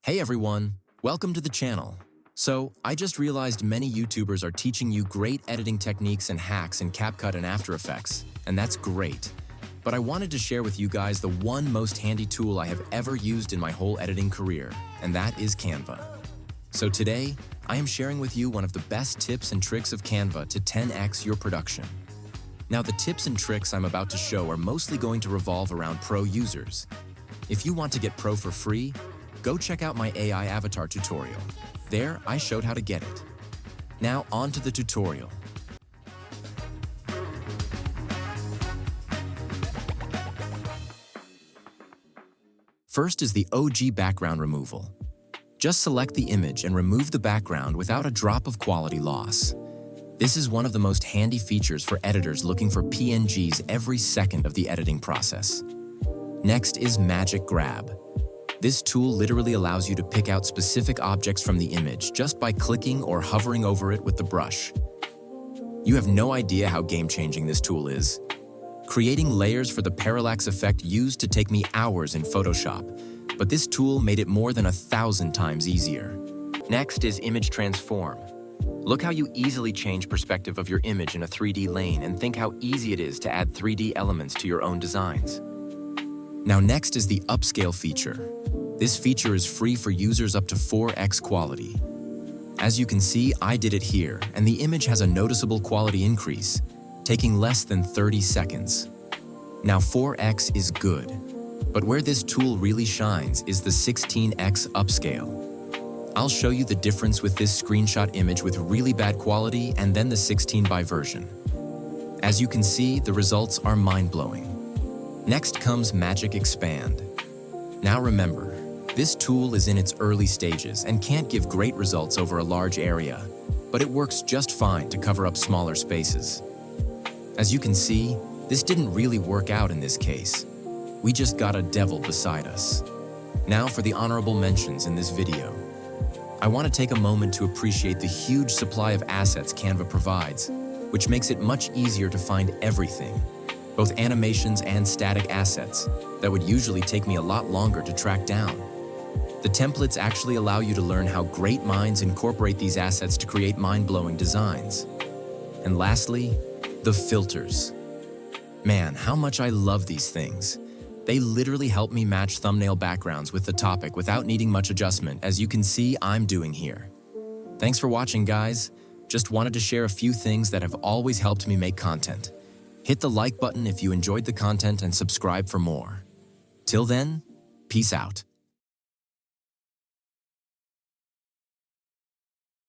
Hey everyone, welcome to the channel. So, I just realized many YouTubers are teaching you great editing techniques and hacks in CapCut and After Effects, and that's great. But I wanted to share with you guys the one most handy tool I have ever used in my whole editing career, and that is Canva. So today, I am sharing with you one of the best tips and tricks of Canva to 10x your production. Now, the tips and tricks I'm about to show are mostly going to revolve around pro users. If you want to get pro for free, go check out my AI avatar tutorial. There, I showed how to get it. Now, on to the tutorial. First is the OG background removal. Just select the image and remove the background without a drop of quality loss. This is one of the most handy features for editors looking for PNGs every second of the editing process. Next is Magic Grab. This tool literally allows you to pick out specific objects from the image just by clicking or hovering over it with the brush. You have no idea how game-changing this tool is. Creating layers for the parallax effect used to take me hours in Photoshop, but this tool made it more than 1,000 times easier. Next is Image Transform. Look how you easily change perspective of your image in a 3D lane and think how easy it is to add 3D elements to your own designs. Now next is the Upscale feature. This feature is free for users up to 4x quality. As you can see, I did it here, and the image has a noticeable quality increase, taking less than 30 seconds. Now 4x is good, but where this tool really shines is the 16x upscale. I'll show you the difference with this screenshot image with really bad quality and then the 16:by version. As you can see, the results are mind-blowing. Next comes Magic Expand. Now remember, this tool is in its early stages and can't give great results over a large area, but it works just fine to cover up smaller spaces. As you can see, this didn't really work out in this case. We just got a devil beside us. Now for the honorable mentions in this video. I want to take a moment to appreciate the huge supply of assets Canva provides, which makes it much easier to find everything, both animations and static assets, that would usually take me a lot longer to track down. The templates actually allow you to learn how great minds incorporate these assets to create mind-blowing designs. And lastly, the filters. Man, how much I love these things. They literally help me match thumbnail backgrounds with the topic without needing much adjustment, as you can see I'm doing here. Thanks for watching, guys. Just wanted to share a few things that have always helped me make content. Hit the like button if you enjoyed the content and subscribe for more. Till then, peace out.